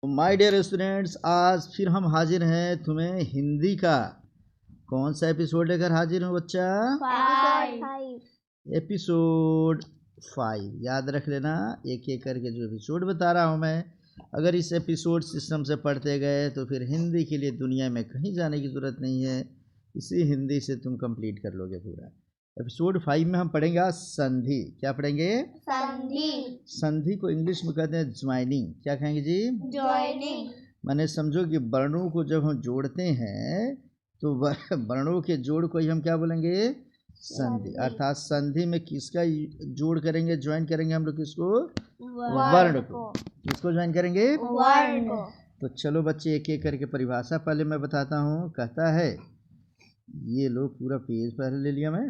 My dear students, आज फिर हम हाजिर हैं तुम्हें हिंदी का कौन सा एपिसोड लेकर हाजिर हूँ बच्चा? 5 एपिसोड 5 याद रख लेना, एक एक करके जो एपिसोड बता रहा हूँ मैं, अगर इस एपिसोड सिस्टम से पढ़ते गए तो फिर हिंदी के लिए दुनिया में कहीं जाने की ज़रूरत नहीं है। इसी हिंदी से तुम कंप्लीट कर लोगे पूरा। एपिसोड 5 में हम पढ़ेंगे आज संधि। क्या पढ़ेंगे? संधि को इंग्लिश में कहते हैं ज्वाइनिंग। क्या कहेंगे जी? ज्वाइनिंग। माने समझो कि वर्णों को जब हम जोड़ते हैं तो वर्णों के जोड़ को ही हम क्या बोलेंगे? संधि। अर्थात संधि में किसका जोड़ करेंगे, ज्वाइन करेंगे हम लोग? किसको? वर्ण को। किसको ज्वाइन करेंगे? वर्ण को। तो चलो बच्चे एक एक करके परिभाषा पहले मैं बताता हूँ। कहता है, ये लो पूरा पेज पहले ले लिया मैं,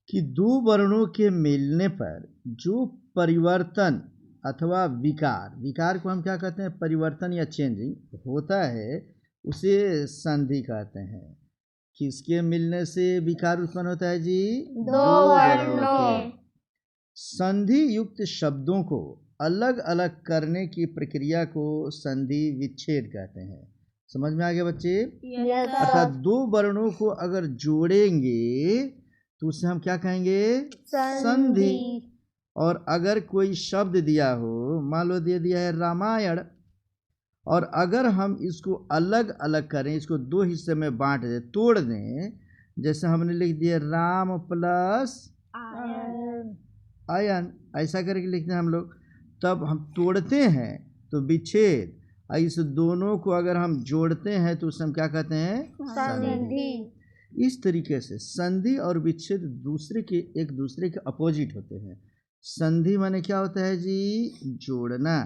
कि दो वर्णों के मिलने पर जो परिवर्तन अथवा विकार को हम क्या कहते हैं? परिवर्तन या चेंजिंग होता है उसे संधि कहते हैं। किसके मिलने से विकार उत्पन्न होता है जी? दो वर्णों के। संधि युक्त शब्दों को अलग अलग करने की प्रक्रिया को संधि विच्छेद कहते हैं। समझ में आ गया बच्चे? अर्थात दो वर्णों को अगर जोड़ेंगे तो उसे हम क्या कहेंगे? संधि। और अगर कोई शब्द दिया हो, मान लो दे दिया है रामायण, और अगर हम इसको अलग अलग करें, इसको दो हिस्से में बांट दें, तोड़ दें, जैसे हमने लिख दिया राम प्लस आयन, ऐसा करके लिखते हैं हम लोग, तब हम तोड़ते हैं तो विच्छेद। इस दोनों को अगर हम जोड़ते हैं तो उसे हम क्या कहते हैं? संधि। इस तरीके से संधि और विच्छेद एक दूसरे के अपोजिट होते हैं। संधि माने क्या होता है जी? जोड़ना।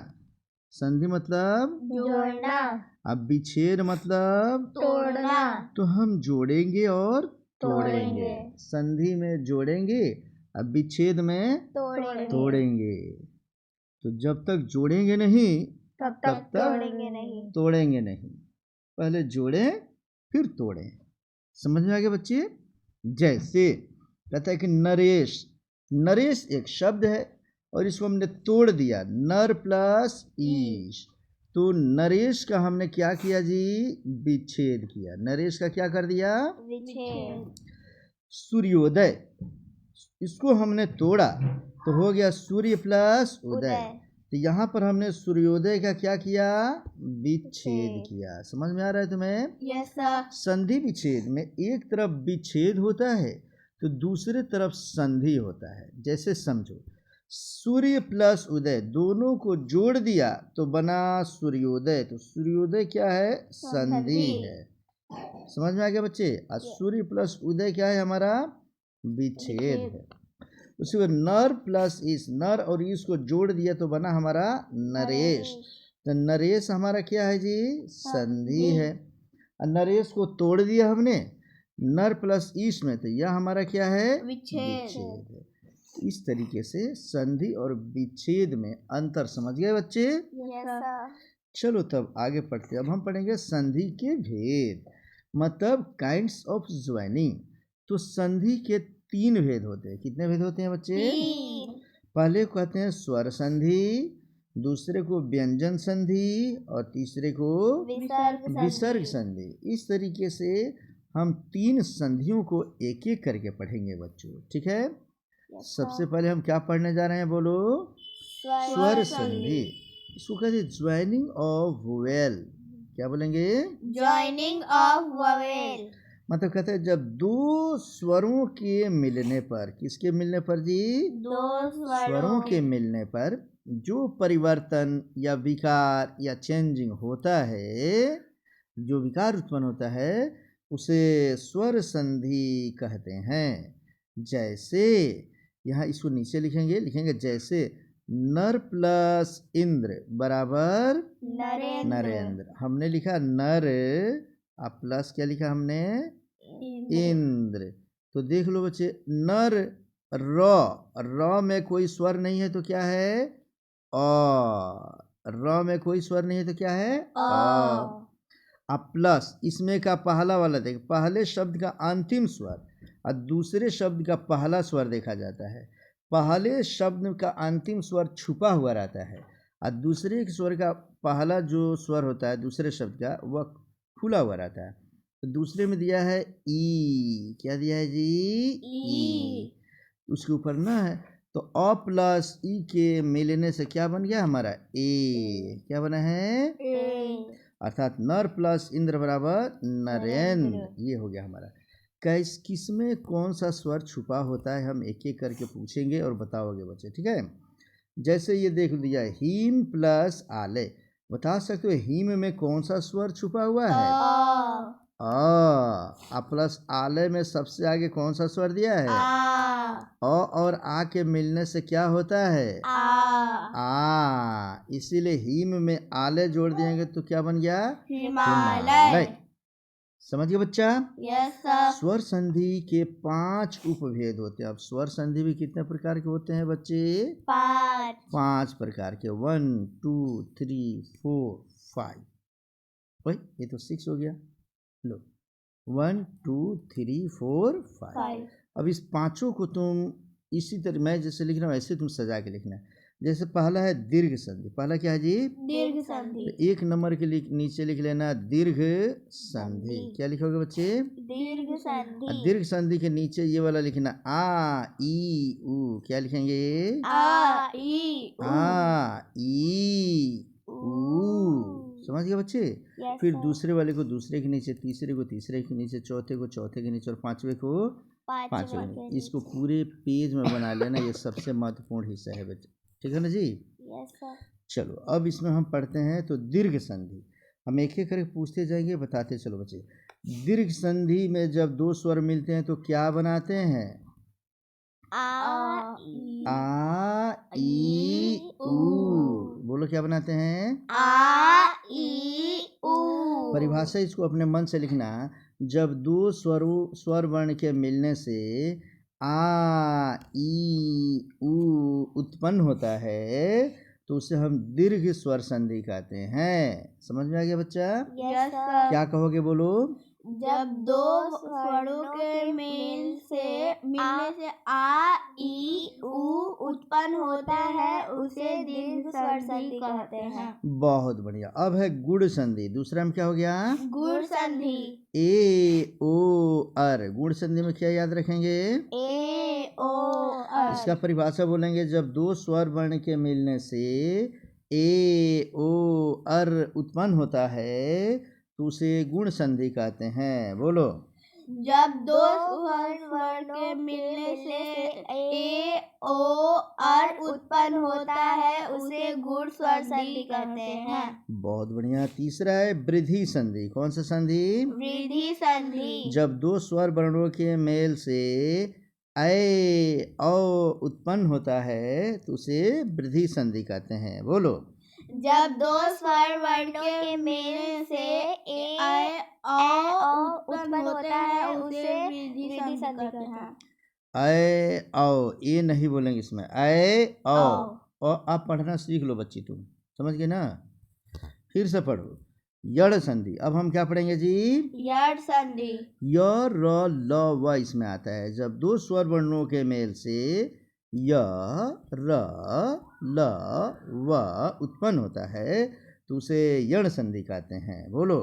संधि मतलब जोड़ना। अब विच्छेद मतलब तोड़ना। तो हम जोड़ेंगे और तोड़ेंगे। संधि में जोड़ेंगे, अब विच्छेद में तोड़ेंगे। तो जब तक जोड़ेंगे नहीं तब तक तोड़ेंगे नहीं। पहले जोड़ें फिर तोड़ें। समझ में आ गया बच्चे? जैसे कहता है कि नरेश एक शब्द है और इसको हमने तोड़ दिया, नर प्लस ईश, तो नरेश का हमने क्या किया जी? विच्छेद किया। नरेश का क्या कर दिया? विच्छेद। सूर्योदय, इसको हमने तोड़ा तो हो गया सूर्य प्लस उदय। तो यहाँ पर हमने सूर्योदय का क्या किया? विच्छेद किया। समझ में आ रहा है तुम्हें? Yes sir. संधि विच्छेद में एक तरफ विच्छेद होता है तो दूसरे तरफ संधि होता है। जैसे समझो, सूर्य प्लस उदय दोनों को जोड़ दिया तो बना सूर्योदय। तो सूर्योदय क्या है? संधि है। समझ में आ गया बच्चे? और सूर्य प्लस उदय क्या है हमारा? विच्छेद है। उसी को नर प्लस ईश, नर और ईश को जोड़ दिया तो बना हमारा नरेश। तो नरेश हमारा क्या है जी? संधि है। और नरेश को तोड़ दिया हमने नर प्लस ईश में, तो यह हमारा क्या है? विच्छेद है। इस तरीके से संधि और विच्छेद में अंतर समझ गए बच्चे? Yes sir. चलो तब आगे पढ़ते। अब हम पढ़ेंगे संधि के भेद, मतलब काइंड्स ऑफ ज्वाइनिंग। तो संधि के 3 भेद होते हैं। कितने भेद होते हैं बच्चे? 3। पहले को कहते हैं स्वर संधि, दूसरे को व्यंजन संधि और तीसरे को विसर्ग संधि। इस तरीके से हम 3 संधियों को एक एक करके पढ़ेंगे बच्चों, ठीक है? सबसे पहले हम क्या पढ़ने जा रहे हैं? बोलो। स्वर संधि। इसको कहते हैं ज्वाइनिंग ऑफ वोवेल। क्या बोलेंगे? Joining of vowel. मतलब कहते हैं जब दो स्वरों के मिलने पर, किसके मिलने पर जी? दो स्वरों के मिलने पर जो परिवर्तन या विकार या चेंजिंग होता है, जो विकार उत्पन्न होता है, उसे स्वर संधि कहते हैं। जैसे यहाँ इसको नीचे लिखेंगे जैसे नर प्लस इंद्र बराबर नरेंद्र। हमने लिखा नर और प्लस क्या लिखा हमने? इंद्र। तो देख लो बच्चे, नर र में कोई स्वर नहीं है तो क्या है? र में कोई स्वर नहीं है तो क्या है? अब प्लस इसमें का पहला वाला देख, पहले शब्द का अंतिम स्वर और दूसरे शब्द का पहला स्वर देखा जाता है। पहले शब्द का अंतिम स्वर छुपा हुआ रहता है और दूसरे के स्वर का पहला जो स्वर होता है दूसरे शब्द का वह खुला हुआ रहता है। तो दूसरे में दिया है ई, क्या दिया है जी? ई। उसके ऊपर ना है तो अ प्लस ई के मिलने से क्या बन गया हमारा? ए। क्या बना है? अर्थात नर प्लस इंद्र बराबर नरेंद्र, ये हो गया हमारा। किसमें कौन सा स्वर छुपा होता है हम एक एक करके पूछेंगे और बताओगे बच्चे, ठीक है? जैसे ये देख लिया हीम प्लस आले, बता सकते हो हीम में कौन सा स्वर छुपा हुआ है? आ प्लस आले में सबसे आगे कौन सा स्वर दिया है? अ और आ के मिलने से क्या होता है? आ। इसीलिए हीम में आले जोड़ देंगे तो क्या बन गया? हिमालय। समझ गए बच्चा? Yes sir. स्वर संधि के 5 उपभेद होते हैं। अब स्वर संधि भी कितने प्रकार के होते हैं बच्चे? 5 प्रकार के। 1 2 3 4 5। भाई ये तो 6 हो गया। लो 1 2 3 4 5। अब इस पांचों को तुम इसी तरह मैं जैसे लिख रहा हूँ ऐसे तुम सजा के लिखना है। जैसे पहला है दीर्घ संधि। पहला क्या है जी? दीर्घ संधि। तो 1 नंबर के नीचे लिख लेना दीर्घ संधि। क्या लिखोगे बच्चे? दीर्घ संधि। दीर्घ संधि के नीचे ये वाला लिखना आ ई उ। क्या लिखेंगे? आ ई उ। आ ई उ। समझ गए बच्चे? फिर दूसरे वाले को दूसरे के नीचे, तीसरे को तीसरे के नीचे, चौथे को चौथे के नीचे और पांचवे को पांचवे के नीचे। इसको पूरे पेज में बना लेना, ये सबसे महत्वपूर्ण हिस्सा है बच्चे, ठीक है ना जी? Yes sir. चलो अब इसमें हम पढ़ते हैं। तो दीर्घ संधि हम एक एक करके पूछते जाएंगे, बताते चलो बच्चे। दीर्घ संधि में जब 2 स्वर मिलते हैं तो क्या बनाते हैं? आ ई उ। बोलो क्या बनाते हैं? आ ई उ। परिभाषा इसको अपने मन से लिखना। जब 2 स्वर वर्ण के मिलने से आ ई उ उत्पन्न होता है तो उसे हम दीर्घ स्वर संधि कहते हैं। समझ में आ गया बच्चा? Yes sir. क्या कहोगे बोलो? जब 2 स्वरों के मिलने से आ ई उ उत्पन्न होता है उसे दीर्घ स्वर संधि कहते हैं। बहुत बढ़िया। अब है गुण संधि। दूसरा में क्या हो गया? गुण संधि। ए ओ अर। गुण संधि में क्या याद रखेंगे? ए ओ अर। इसका परिभाषा बोलेंगे। जब 2 स्वर वर्ण के मिलने से ए ओ अर उत्पन्न होता है तो उसे गुण संधि कहते हैं। बोलो। जब 2 स्वर वर्ण के मिलने से ए ओ अर उत्पन्न होता है उसे गुण स्वर संधि कहते हैं। बहुत बढ़िया। तीसरा है वृद्धि संधि। कौन सा संधि? वृद्धि संधि। जब 2 स्वर वर्णों के मेल से ए ओ उत्पन्न होता है तो उसे वृद्धि संधि कहते हैं। बोलो। जब 2 स्वर वर्णों के मेल से ए ओ उत्पन्न होता है उसे वृद्धि संधि कहते हैं। ए ओ, ये नहीं बोलेंगे इसमें। ए ओ। और आप पढ़ना सीख लो बच्ची, तुम समझ गए ना? फिर से पढ़ो। यड़ संधि। अब हम क्या पढ़ेंगे जी? यड़ संधि। य र ल व इसमें आता है। जब 2 स्वर वर्णों के मेल से य र ल व उत्पन्न होता है तो उसे यण संधि कहते हैं। बोलो।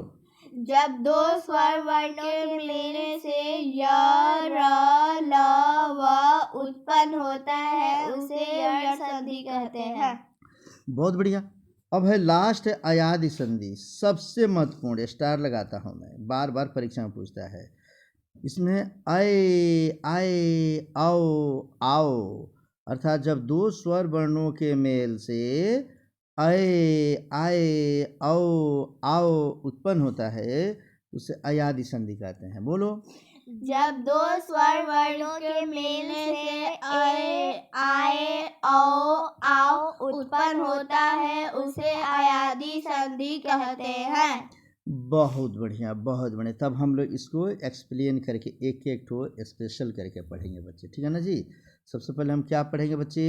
जब 2 स्वर वर्णों के मिलने से य र ल व उत्पन्न होता है उसे यण संधि कहते हैं। बहुत बढ़िया। अब है लास्ट है अयादि संधि। सबसे महत्वपूर्ण, स्टार लगाता हूँ मैं, बार बार परीक्षा में पूछता है। इसमें आए आए आओ आओ अर्थात जब 2 स्वर वर्णों के मेल से आए आए आओ आओ उत्पन्न होता है उसे अयादि संधि कहते हैं। बोलो। जब 2 स्वर वर्णों के मिलने से आए आए आओ आओ उत्पन्न होता है उसे अयादि संधि कहते हैं। बहुत बढ़िया, बहुत बढ़िया। तब हम लोग इसको एक्सप्लेन करके एक एक ठो स्पेशल करके पढ़ेंगे बच्चे, ठीक है ना जी? सबसे पहले हम क्या पढ़ेंगे बच्चे?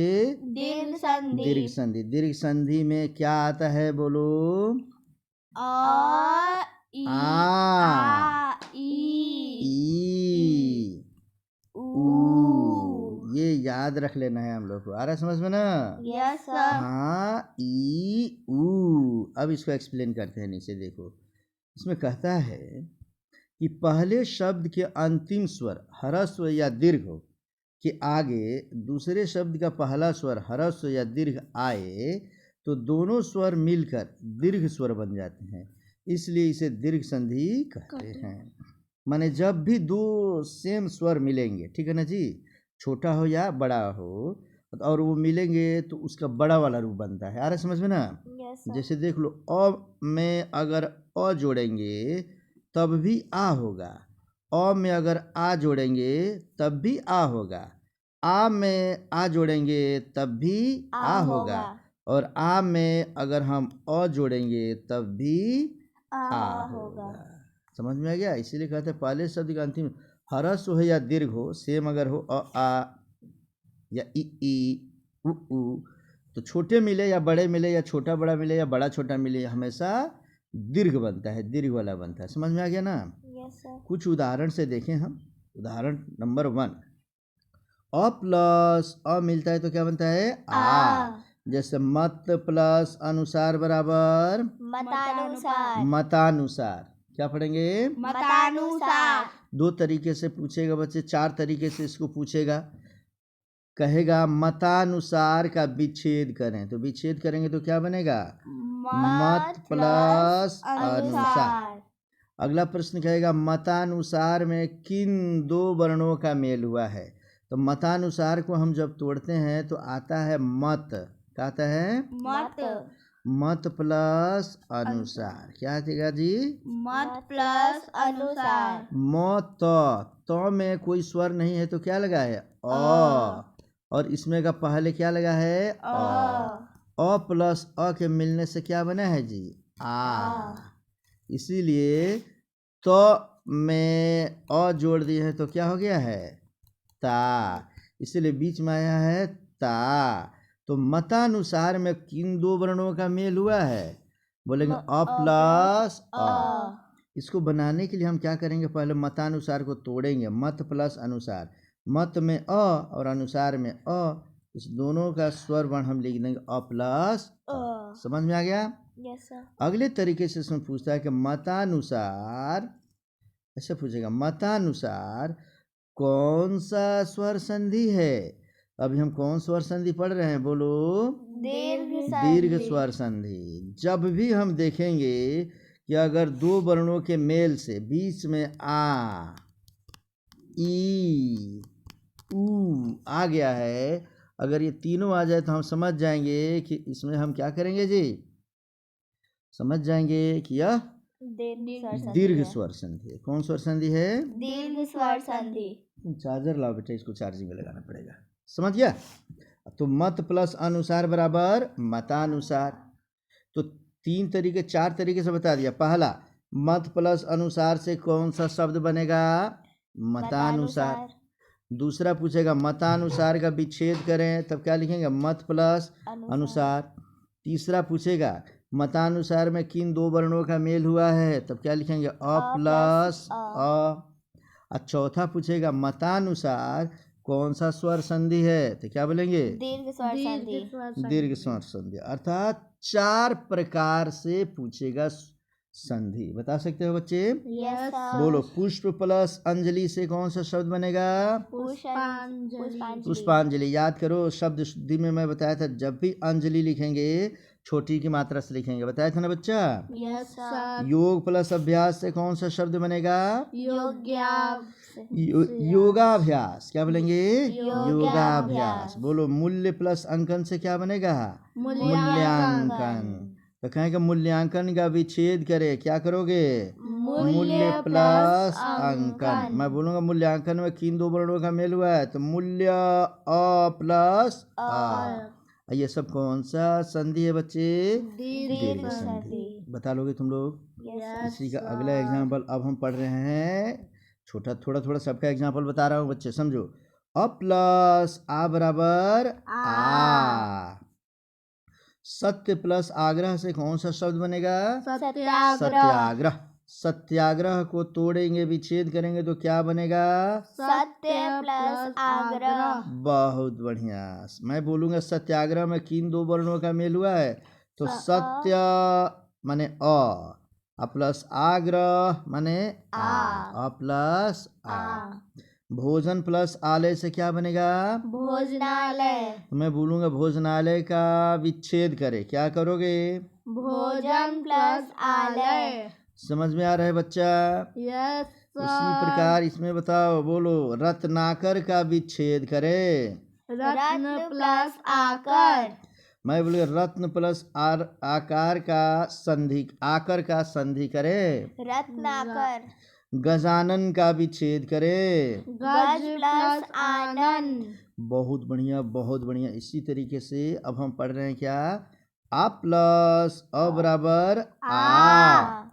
दीर्घ संधि। दीर्घ संधि। दीर्घ संधि में क्या आता है बोलो? आ ई ई उ। ये याद रख लेना है हम लोग को। आ रहा है समझ में ना? Yes sir. हाँ, ई ऊ। अब इसको एक्सप्लेन करते हैं। नीचे देखो, इसमें कहता है कि पहले शब्द के अंतिम स्वर ह्रस्व या दीर्घ हो के आगे दूसरे शब्द का पहला स्वर ह्रस्व या दीर्घ आए तो दोनों स्वर मिलकर दीर्घ स्वर बन जाते हैं, इसलिए इसे दीर्घ संधि कहते हैं। माने जब भी दो सेम स्वर मिलेंगे, ठीक है ना जी, छोटा हो या बड़ा हो, और वो मिलेंगे तो उसका बड़ा वाला रूप बनता है। आ रहा है समझ में ना? यस जैसे देख लो, अ में अगर अ जोड़ेंगे तब भी आ होगा, अ में अगर आ जोड़ेंगे तब भी आ होगा, आ में आ जोड़ेंगे तब भी आ होगा, और आ में अगर हम अ जोड़ेंगे तब भी आ होगा। समझ में आ गया? इसीलिए कहते हैं पहले शब्द का अंतिम ह्रस्व हो या दीर्घ हो, सेम अगर हो अ आ या ई उ ऊ, तो छोटे मिले या बड़े मिले या छोटा बड़ा मिले या बड़ा छोटा मिले, हमेशा दीर्घ बनता है, दीर्घ वाला बनता है। समझ में आ गया ना? Yes sir. कुछ उदाहरण से देखें हम। उदाहरण नंबर 1, अ प्लस अ मिलता है तो क्या बनता है? आ। जैसे मत प्लस अनुसार बराबर मतानुसार। मतानुसार। क्या पढ़ेंगे? मतानुसार। 2 तरीके से पूछेगा बच्चे, 4 तरीके से इसको पूछेगा। कहेगा मतानुसार का विच्छेद करें, तो विच्छेद करेंगे तो क्या बनेगा? मत प्लस अनुसार। अगला प्रश्न कहेगा मतानुसार में किन 2 वर्णों का मेल हुआ है, तो मतानुसार को हम जब तोड़ते हैं तो आता है मत। क्या आता है? मत। मत प्लस अनुसार। क्या आएगा जी? मत प्लस अनुसार। मत, तो में कोई स्वर नहीं है तो क्या लगा है? अ। और इसमें का पहले क्या लगा है? अ प्लस अ के मिलने से क्या बना है जी? आ। इसीलिए तो में अ जोड़ दिए हैं तो क्या हो गया है? ता। इसीलिए बीच में आया है ता। तो मतानुसार में किन 2 वर्णों का मेल हुआ है? बोलेंगे अ प्लस अ। इसको बनाने के लिए हम क्या करेंगे? पहले मतानुसार को तोड़ेंगे, मत प्लस अनुसार। मत में अ और अनुसार में अ, इस दोनों का स्वर वर्ण हम लिख देंगे अ प्लस अ। समझ में आ गया? Yes sir. अगले तरीके से इसमें पूछता है कि मतानुसार, ऐसे पूछेगा मतानुसार कौन सा स्वर संधि है? अभी हम कौन स्वर संधि पढ़ रहे हैं? बोलो। दीर्घ स्वर संधि। जब भी हम देखेंगे कि अगर 2 वर्णों के मेल से बीच में आ, ई, ऊ आ गया है, अगर ये तीनों आ जाए तो हम समझ जाएंगे कि इसमें हम क्या करेंगे जी? समझ जाएंगे कि यह दीर्घ स्वर संधि है। कौन स्वर संधि है? दीर्घ स्वर संधि। चार्जर लाओ बेटा, इसको चार्जिंग में लगाना पड़ेगा। समझ गया? तो मत प्लस अनुसार बराबर मतानुसार। तो 3 तरीके 4 तरीके से बता दिया। पहला, मत प्लस अनुसार से कौन सा शब्द बनेगा? मतानुसार। दूसरा पूछेगा मतानुसार का विच्छेद करें, तब क्या लिखेंगे? मत प्लस अनुसार। तीसरा पूछेगा मतानुसार में किन 2 वर्णों का मेल हुआ है, तब क्या लिखेंगे? अ प्लस अ। और चौथा पूछेगा मतानुसार कौन सा स्वर संधि है, तो क्या बोलेंगे? दीर्घ स्वर संधि। दीर्घ स्वर संधि। अर्थात 4 प्रकार से पूछेगा संधि। बता सकते हो बच्चे? Yes sir. बोलो। पुष्प प्लस अंजलि से कौन सा शब्द बनेगा? पुष्पांजलि। याद करो, शब्द शुद्धि में मैं बताया था, जब भी अंजलि लिखेंगे छोटी की मात्रा से लिखेंगे। बताया था ना बच्चा? Yes sir. योग प्लस अभ्यास से कौन सा शब्द बनेगा? योगाभ्यास। योगाभ्यास। क्या बोलेंगे? योगाभ्यास। बोलो। मूल्य प्लस अंकन से क्या बनेगा? मूल्यांकन। तो कहेंगे मूल्यांकन का विच्छेद करे, क्या करोगे? मूल्य प्लस अंकन। मैं बोलूंगा मूल्यांकन में किन 2 वर्णों का मेल हुआ है, तो मूल्य अ प्लस आ। ये सब कौन सा संधि है बच्चे? दीर्घ संधि। बता लोगे तुम लोग? इसी का अगला एग्जाम्पल अब हम पढ़ रहे हैं। छोटा थोड़ा सबका एग्जाम्पल बता रहा हूँ बच्चे, समझो। अ प्लस आ बराबर आ। सत्य प्लस आग्रह से कौन सा शब्द बनेगा? सत्याग्रह। सत्याग्रह। सत्याग्रह को तोड़ेंगे, विच्छेद करेंगे तो क्या बनेगा? सत्य प्लस आग्रह। बहुत बढ़िया। मैं बोलूँगा सत्याग्रह में किन दो वर्णों का मेल हुआ है? तो सत्य माने अ प्लस आग्रह माने आ प्लस आ। भोजन प्लस आलय से क्या बनेगा? भोजनालय। तो मैं बोलूँगा भोजनालय का विच्छेद करे, क्या करोगे? भोजन प्लस आलय। समझ में आ रहा है बच्चा? यस उसी प्रकार इसमें बताओ, बोलो रत्नाकर का विच्छेद करे। रत्न प्लस आकर। मैं बोलूँ रत्न प्लस आकार का संधि, आकर का संधि करे। रत्नाकर। गजानन का विच्छेद करे। गज प्लस आनन। बहुत बढ़िया, बहुत बढ़िया। इसी तरीके से अब हम पढ़ रहे हैं क्या? आ प्लस अ बराबर आ।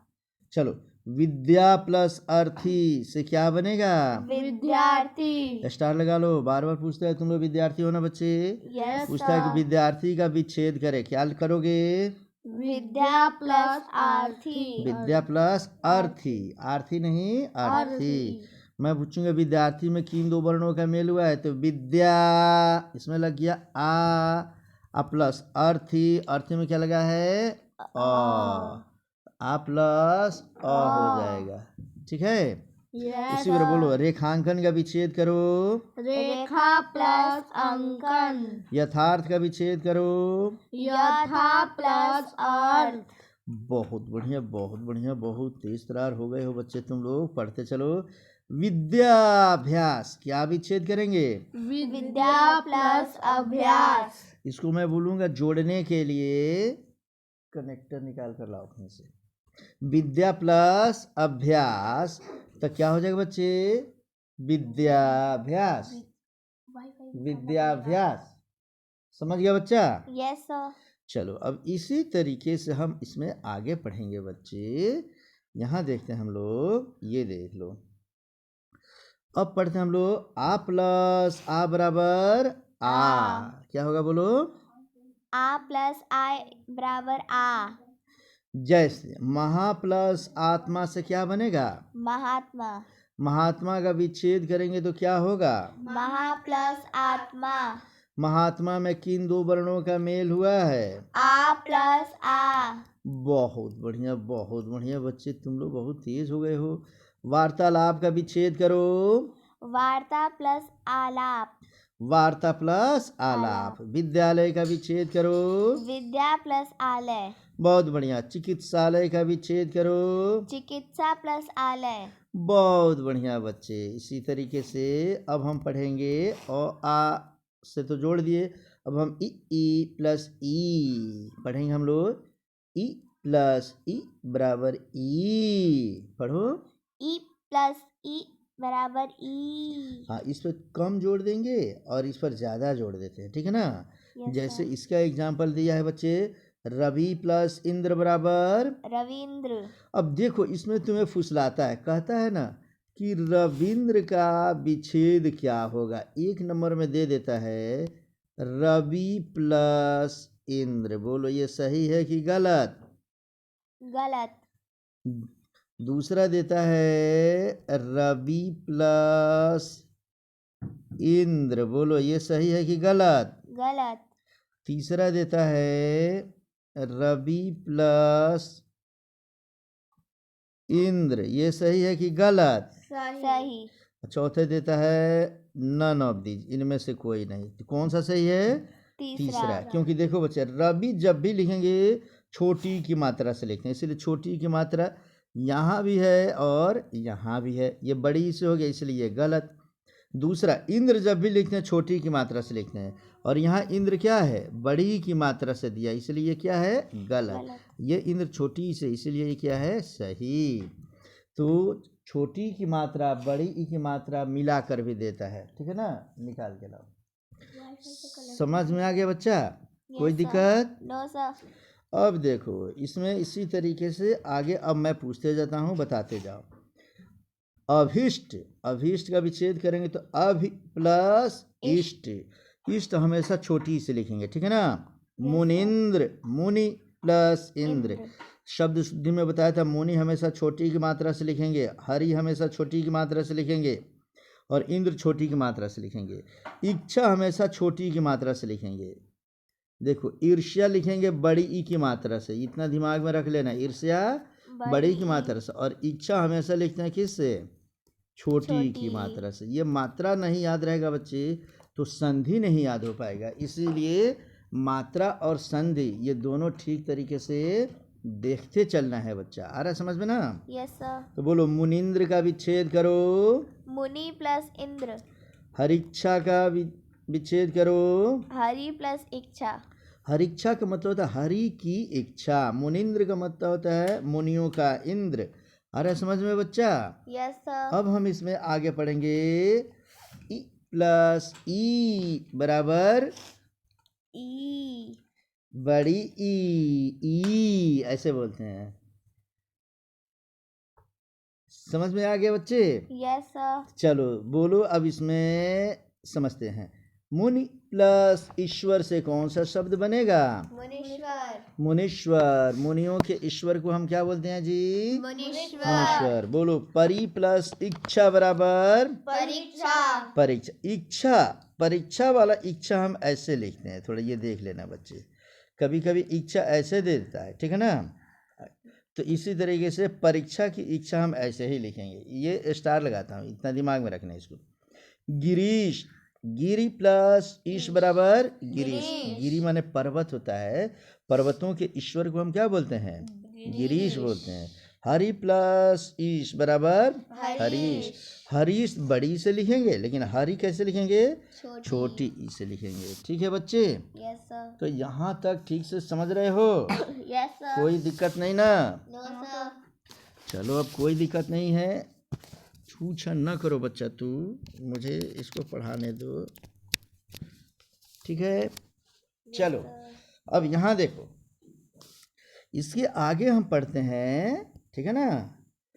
चलो, विद्या प्लस अर्थी से क्या बनेगा? विद्यार्थी। स्टार लगा लो। बार बार पूछता है, तुम लोग विद्यार्थी हो ना बच्चे? यस पूछता है कि विद्यार्थी का विच्छेद करे, क्या करोगे? विद्या प्लस आर्थी। विद्या प्लस अर्थी, आर्थी नहीं अर्थी। मैं पूछूंगा विद्यार्थी में किन दो वर्णों का मेल हुआ है? तो विद्या इसमें लग गया आ प्लस अर्थी, अर्थी में क्या लगा है? आ प्लस अ हो जाएगा। ठीक है। इसी तरह बोलो रेखांकन का विच्छेद करो। रेखा प्लस अंकन। यथार्थ का विच्छेद करो। यथा प्लस अर्थ। बहुत बढ़िया, बहुत बढ़िया, बहुत तेज तरार हो गए हो बच्चे तुम लोग। पढ़ते चलो। विद्याभ्यास क्या विच्छेद करेंगे? विद्या प्लस अभ्यास। इसको मैं बोलूंगा जोड़ने के लिए कनेक्टर निकाल कर लाओ कहीं से। विद्या प्लस अभ्यास तो क्या हो जाएगा बच्चे? विद्याभ्यास। विद्याभ्यास। समझ गया बच्चा? Yes sir. चलो, अब इसी तरीके से हम इसमें आगे पढ़ेंगे बच्चे। यहाँ देखते हैं हम लोग, ये देख लो। अब पढ़ते हैं हम लोग आ प्लस आ बराबर आ। क्या होगा बोलो? आ प्लस आई बराबर आ। जैसे महा प्लस आत्मा से क्या बनेगा? महात्मा। महात्मा का विच्छेद करेंगे तो क्या होगा? महा प्लस आत्मा। महात्मा में किन दो वर्णों का मेल हुआ है? आ प्लस आ। बहुत बढ़िया, बहुत बढ़िया बच्चे तुम लोग बहुत तेज हो गए हो। वार्तालाप का विच्छेद करो। वार्ता प्लस आलाप। वार्ता प्लस आलाप। विद्यालय का विच्छेद करो। विद्या प्लस आलय। बहुत बढ़िया। चिकित्सालय का विच्छेद करो। चिकित्सा प्लस आलय। बहुत बढ़िया बच्चे। इसी तरीके से अब हम पढ़ेंगे और आ से तो जोड़ दिए, अब हम ई प्लस ई पढ़ेंगे हम लोग। ई प्लस ई बराबर ई। पढ़ो। ई प्लस ई बराबर ई। हाँ, इस पर कम जोड़ देंगे और इस पर ज़्यादा जोड़ देते हैं, ठीक है ना? जैसे इसका एग्जाम्पल दिया है बच्चे, रवि प्लस इंद्र बराबर रविंद्र। अब देखो इसमें तुम्हें फुसलाता है, कहता है ना कि रविंद्र का विच्छेद क्या होगा। एक नंबर में दे देता है रवि प्लस इंद्र। बोलो ये सही है कि गलत? गलत। दूसरा देता है रवि प्लस इंद्र। बोलो ये सही है कि गलत? गलत। तीसरा देता है रवि प्लस इंद्र। ये सही है कि गलत? सही। चौथे देता है नन ऑफ दीज, इनमें से कोई नहीं। तो कौन सा सही है? तीसरा। क्योंकि देखो बच्चे, रवि जब भी लिखेंगे छोटी की मात्रा से लिखते हैं, इसलिए छोटी की मात्रा यहाँ भी है और यहाँ भी है। ये बड़ी से हो गया इसलिए गलत। दूसरा, इंद्र जब भी लिखते हैं छोटी की मात्रा से लिखते हैं, और यहाँ इंद्र क्या है? बड़ी की मात्रा से दिया, इसलिए ये क्या है? गलत। ये इंद्र छोटी से, इसलिए ये क्या है? सही। तो छोटी की मात्रा बड़ी ई की मात्रा मिला कर भी देता है, ठीक है ना? निकाल के लाओ। समझ में आ गया बच्चा? कोई दिक्कत? No sir. अब देखो इसमें इसी तरीके से आगे अब मैं पूछते जाता हूँ, बताते जाओ। अभिष्ट, अभिष्ट का विच्छेद करेंगे तो अभि प्लस इष्ट। इष्ट हमेशा छोटी से लिखेंगे, ठीक है ना? मुनिंद्र, मुनि प्लस इंद्र। शब्द शुद्धि में बताया था, मुनि हमेशा छोटी की मात्रा से लिखेंगे, हरि हमेशा छोटी की मात्रा से लिखेंगे और इंद्र छोटी की मात्रा से लिखेंगे। इच्छा हमेशा छोटी की मात्रा से लिखेंगे। देखो, ईर्ष्या लिखेंगे बड़ी ई की मात्रा से, इतना दिमाग में रख लेना, ईर्ष्या बड़ी की मात्रा से, और इच्छा हमेशा लिखते हैं किससे? छोटी की मात्रा से। ये मात्रा नहीं याद रहेगा बच्चे तो संधि नहीं याद हो पाएगा, इसीलिए मात्रा और संधि ये दोनों ठीक तरीके से देखते चलना है बच्चा। आ रहा है समझ में ना? Yes sir. तो बोलो, मुनिंद्र का विच्छेद करो। मुनि प्लस इंद्र। हरिच्छा का विच्छेद करो। हरि प्लस इच्छा। हरिच्छा का मतलब होता है हरि की इच्छा, मुनिंद्र का मतलब होता है मुनियों का इंद्र। आ रहा है समझ में बच्चा? Yes sir. अब हम इसमें आगे पढ़ेंगे। ई प्लस ई बराबर ई। बड़ी ई ऐसे बोलते हैं। समझ में आ गया बच्चे? Yes sir. चलो बोलो, अब इसमें समझते हैं। मुनि प्लस ईश्वर से कौन सा शब्द बनेगा? मुनीश्वर। मुनीश्वर। मुनियों के ईश्वर को हम क्या बोलते हैं जी? मुनीश्वर। मुनीश्वर। बोलो, परि प्लस इच्छा बराबर परीक्षा। परीक्षा। इच्छा, परीक्षा वाला इच्छा हम ऐसे लिखते हैं, थोड़ा ये देख लेना बच्चे, कभी कभी इच्छा ऐसे दे देता है, ठीक है ना? तो इसी तरीके से परीक्षा की इच्छा हम ऐसे ही लिखेंगे, ये स्टार लगाता हूँ, इतना दिमाग में रखना है इसको। गिरीश, गिरी प्लस ईश बराबर गिरीश। गिरी माने पर्वत होता है, पर्वतों के ईश्वर को हम क्या बोलते हैं? गिरीश बोलते हैं। हरि प्लस ईश बराबर हरीश। हरीश बड़ी से लिखेंगे, लेकिन हरि कैसे लिखेंगे? छोटी ई से लिखेंगे। ठीक है बच्चे? Yes sir. तो यहाँ तक ठीक से समझ रहे हो? Yes sir. कोई दिक्कत नहीं ना? No sir. चलो, अब कोई दिक्कत नहीं है, छूछा न करो बच्चा, तू मुझे इसको पढ़ाने दो, ठीक है? चलो, अब यहाँ देखो, इसके आगे हम पढ़ते हैं, ठीक है ना?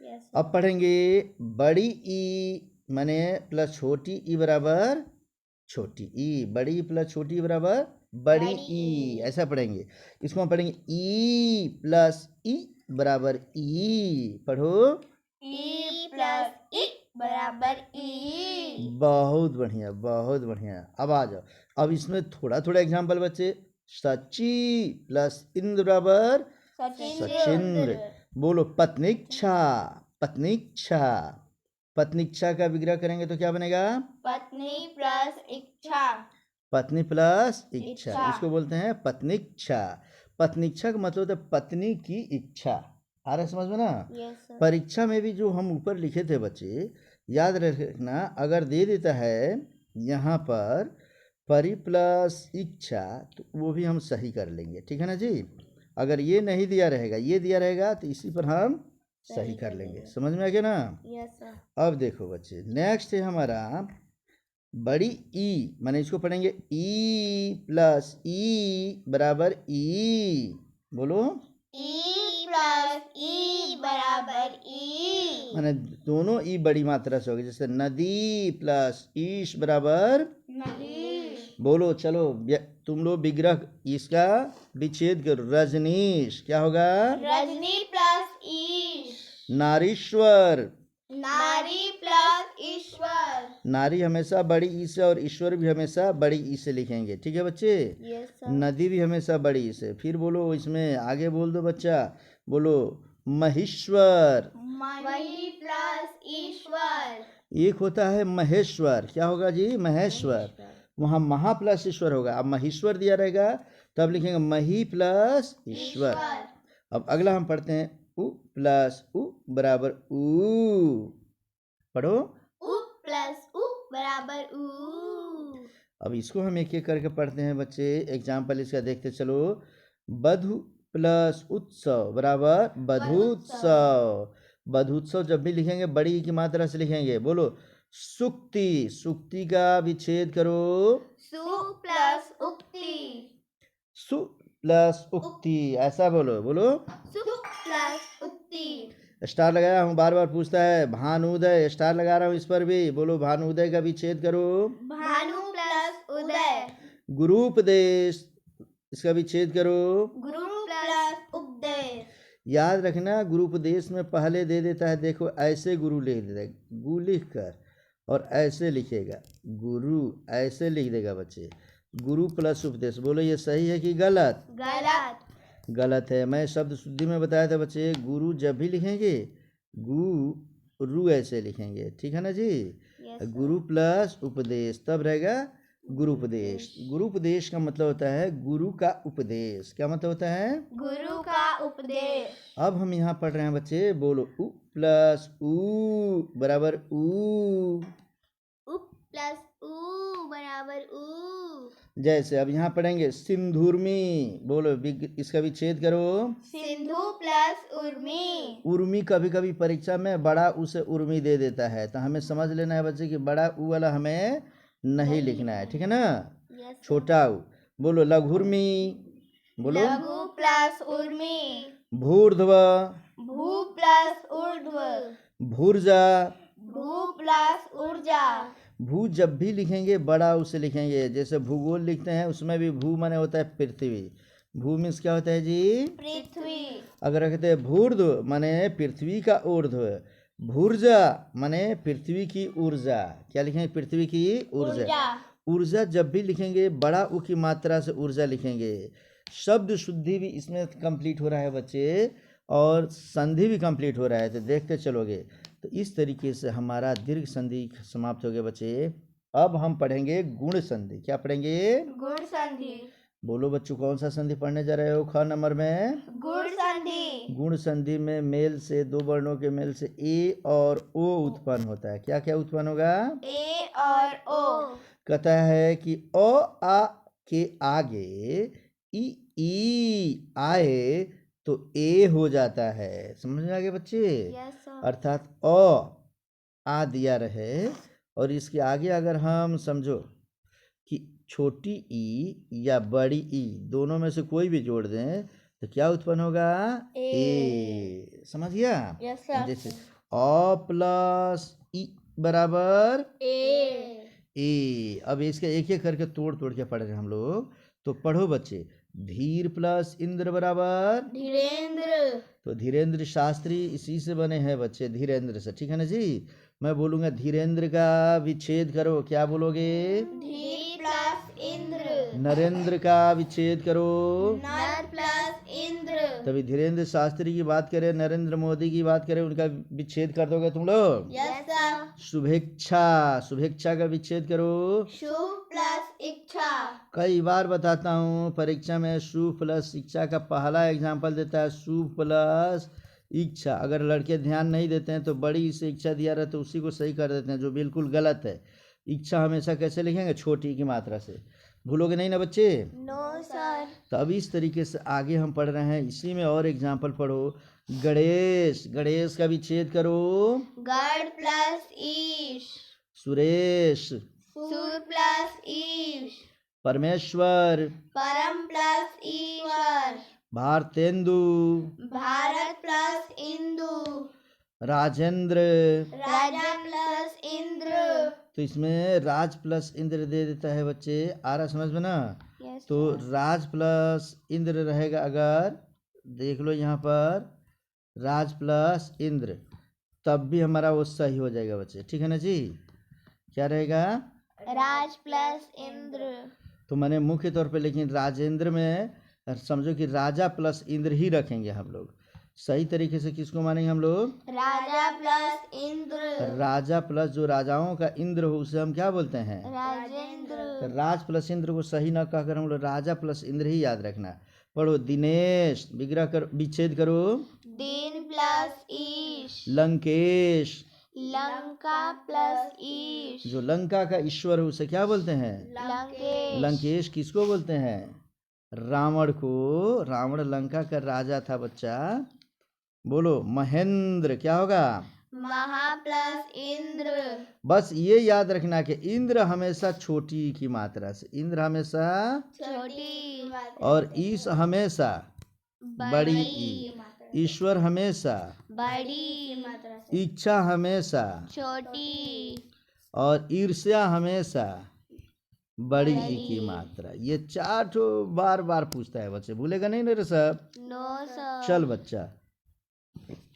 यस। अब पढ़ेंगे बड़ी ई माने प्लस छोटी ई बराबर छोटी ई, बड़ी प्लस छोटी ई बराबर बड़ी ई, ऐसा पढ़ेंगे। इसको हम पढ़ेंगे ई प्लस ई बराबर ई। पढ़ो, ई प्लस ई बराबर ई। बहुत बढ़िया, बहुत बढ़िया। अब आ जाओ, अब इसमें थोड़ा थोड़ा एग्जाम्पल बच्चे। सची प्लस इंद्र बराबर सचिंद्र। बोलो, पत्नीक्षा, पत्नीक्षा। पत्नीक्षा का विग्रह करेंगे तो क्या बनेगा? पत्नी प्लस इच्छा। पत्नी प्लस इच्छा, इच्छा। इसको बोलते हैं पत्नीक्षा। पत्नीक्षा का मतलब होता है पत्नी की इच्छा। आ रहा है समझ में ना? Yes sir. परीक्षा में भी जो हम ऊपर लिखे थे बच्चे, याद रखना, अगर दे देता है यहाँ पर परि प्लस इच्छा तो वो भी हम सही कर लेंगे, ठीक है ना जी? अगर ये नहीं दिया रहेगा, ये दिया रहेगा, तो इसी पर हम सही कर लेंगे। समझ में आ गया ना? Yes sir. अब देखो बच्चे, नेक्स्ट है हमारा बड़ी ई, माने इसको पढ़ेंगे ई प्लस ई बराबर ई। बोलो, ई प्लस ई बराबर ई। माने दोनों ई बड़ी मात्रा से होगी, जैसे नदी प्लस ईश बराबर। नदीश। बोलो, चलो तुम लोग विग्रह इसका विच्छेद करो। रजनीश क्या होगा? रजनी प्लस ईश। नारीश्वर, नारी प्लस ईश्वर। नारी हमेशा बड़ी ई से और ईश्वर भी हमेशा बड़ी ई से लिखेंगे, ठीक है बच्चे? Yes sir. नदी भी हमेशा बड़ी ई से। फिर बोलो, इसमें आगे बोल दो बच्चा, बोलो महेश्वर। मही प्लस ईश्वर। एक होता है महेश्वर, क्या होगा जी? महेश्वर। वहाँ महा प्लस ईश्वर होगा, अब महेश्वर दिया रहेगा तब लिखेंगे मही प्लस ईश्वर। अब अगला हम पढ़ते हैं उ प्लस उ बराबर ऊ। पढ़ो, उ प्लस उ बराबर ऊ। अब इसको हम एक एक करके पढ़ते हैं बच्चे। एग्जाम्पल इसका देखते चलो। बधु प्लस उत्सव बराबर बधुत्सव। बधुत्सव जब भी लिखेंगे बड़ी की मात्रा से लिखेंगे। बोलो, सुक्ति, सुक्ति का विच्छेद करो। सु प्लस उक्ति। सु प्लस उक्ति, ऐसा बोलो। बोलो, सु प्लस उक्ति। स्टार लगाया हूँ, बार बार पूछता है। भानुदय, स्टार लगा रहा हूँ इस पर भी। बोलो, भानुदय का विच्छेद करो। भानु प्लस उदय। गुरूपदेश, इसका विच्छेद करो। गुरु प्लस उपदेश। याद रखना गुरुपदेश में पहले दे देता है, देखो ऐसे गुरु लिख देता है, गु लिख कर और ऐसे लिखेगा, गुरु ऐसे लिख देगा बच्चे, गुरु प्लस उपदेश। बोलो ये सही है कि गलत? गलत। गलत है। मैं शब्द शुद्धि में बताया था बच्चे, गुरु जब भी लिखेंगे गुरु ऐसे लिखेंगे, ठीक है ना जी। गुरु प्लस उपदेश तब रहेगा गुरुपदेश। गुरुपदेश का मतलब होता है गुरु का उपदेश। क्या मतलब होता है? गुरु का उपदेश। अब हम यहाँ पढ़ रहे हैं बच्चे, बोलो उ प्लस ऊ बराबर ऊ। उप प्लस ऊ बराबर ऊ। जैसे अब यहाँ पढ़ेंगे सिंधुर्मी, बोलो इसका विच्छेद करो। सिंधु प्लस उर्मी। उर्मी कभी कभी परीक्षा में बड़ा ऊ से उर्मी दे देता है, तो हमें समझ लेना है बच्चे कि बड़ा ऊ वाला हमें नहीं लिखना है, ठीक है ना। छोटा ऊ। बोलो लघुर्मी, बोलो लघु प्लस उर्मी। भूर्ध्व, भू प्लस ऊर्ध्व। भूर्जा, भू प्लस ऊर्जा। भू जब भी लिखेंगे बड़ा उसे लिखेंगे, जैसे भूगोल लिखते हैं उसमें भी भू माने होता है पृथ्वी। भू मीन्स क्या होता है जी? पृथ्वी। अगर कहते हैं भूर्ध्व माने पृथ्वी का ऊर्ध्व, भूर्जा माने पृथ्वी की ऊर्जा। क्या लिखेंगे? पृथ्वी की ऊर्जा। ऊर्जा जब भी लिखेंगे बड़ा ऊ की मात्रा से ऊर्जा लिखेंगे। शब्द शुद्धि भी इसमें कंप्लीट हो रहा है बच्चे, और संधि भी कंप्लीट हो रहा है, तो देखते चलोगे। तो इस तरीके से हमारा दीर्घ संधि समाप्त हो गया बच्चे। अब हम पढ़ेंगे गुण संधि। क्या पढ़ेंगे? गुण संधि। बोलो बच्चों कौन सा संधि पढ़ने जा रहे हो? ख नंबर में गुण संधि। गुण संधि में मेल से, दो वर्णों के मेल से ए और ओ उत्पन्न होता है। क्या क्या उत्पन्न होगा? ए और ओ। कहता है कि अ आ के आगे ई आए तो ए हो जाता है। समझ में आ गया बच्चे? अर्थात आ दिया रहे और इसके आगे अगर हम समझो कि छोटी ई या बड़ी ई दोनों में से कोई भी जोड़ दें तो क्या उत्पन्न होगा? ए। समझ गया? जैसे अ प्लस ई बराबर ए। अब इसके एक एक करके तोड़ तोड़ के पढ़ रहे हैं हम लोग, तो पढ़ो बच्चे। धीर प्लस इंद्र बराबर धीरेन्द्र। तो धीरेन्द्र शास्त्री इसी से बने हैं बच्चे, धीरेन्द्र से, ठीक है ना जी। मैं बोलूंगा धीरेन्द्र का विच्छेद करो, क्या बोलोगे? धीर प्लस इंद्र। नरेंद्र का विच्छेद करो, नर प्लस इंद्र। तभी धीरेन्द्र शास्त्री की बात करें, नरेंद्र मोदी की बात करें, उनका विच्छेद कर दोगे तुम लोग? Yes sir. शुभेच्छा, शुभेच्छा का विच्छेद करो, शुभ प्लस इच्छा। कई बार बताता हूँ परीक्षा में शुभ प्लस इच्छा का पहला एग्जाम्पल देता है शुभ प्लस इच्छा। अगर लड़के ध्यान नहीं देते हैं तो बड़ी से इच्छा दिया रहता है उसी को सही कर देते हैं, जो बिल्कुल गलत है। इच्छा हमेशा कैसे लिखेंगे? छोटी की मात्रा से। भूलोगे नहीं ना बच्चे? No sir. तो अब इस तरीके से आगे हम पढ़ रहे हैं, इसी में और एग्जाम्पल पढ़ो। गणेश, गणेश का विच्छेद करो, गढ़ प्लस ईश। सुरेश, सुर प्लस ईश। परमेश्वर, परम प्लस ईश्वर। भारतेंदु, भारत प्लस इंदु। राजेंद्र, राजा प्लस इंद्र। तो इसमें राज प्लस इंद्र दे देता है बच्चे, आ रहा समझ में ना। तो राज प्लस इंद्र रहेगा, अगर देख लो यहाँ पर राज प्लस इंद्र, तब भी हमारा वो सही हो जाएगा बच्चे, ठीक है ना जी। क्या रहेगा? राज प्लस इंद्र। तो मैंने मुख्य तौर पे, लेकिन राजेंद्र में समझो कि राजा प्लस इंद्र ही रखेंगे हम लोग। सही तरीके से किसको मानेंगे हम लोग? राजा प्लस इंद्र। राजा प्लस जो राजाओं का इंद्र हो उसे हम क्या बोलते हैं? राजेंद्र। राज प्लस इंद्र को सही ना कहकर हम लोग राजा प्लस इंद्र ही याद रखना। पढ़ो दिनेश, विग्रह कर विच्छेद करो, दिन प्लस ईश। लंकेश, लंका प्लस ईश। जो लंका का ईश्वर है उसे क्या बोलते हैं? लंकेश। लंकेश किसको बोलते हैं? रावण को। रावण लंका का राजा था बच्चा। बोलो महेंद्र, क्या होगा? महा प्लस इंद्र। बस ये याद रखना कि इंद्र हमेशा छोटी की मात्रा से, इंद्र हमेशा छोटी। और ईश हमेशा बड़ी ई, ईश्वर हमेशा बड़ी। इच्छा हमेशा छोटी। और ईर्ष्या हमेशा बड़ी ई की मात्रा। ये चार बार बार पूछता है बच्चे, भूलेगा नहीं ना रे सब। No sir. चल बच्चा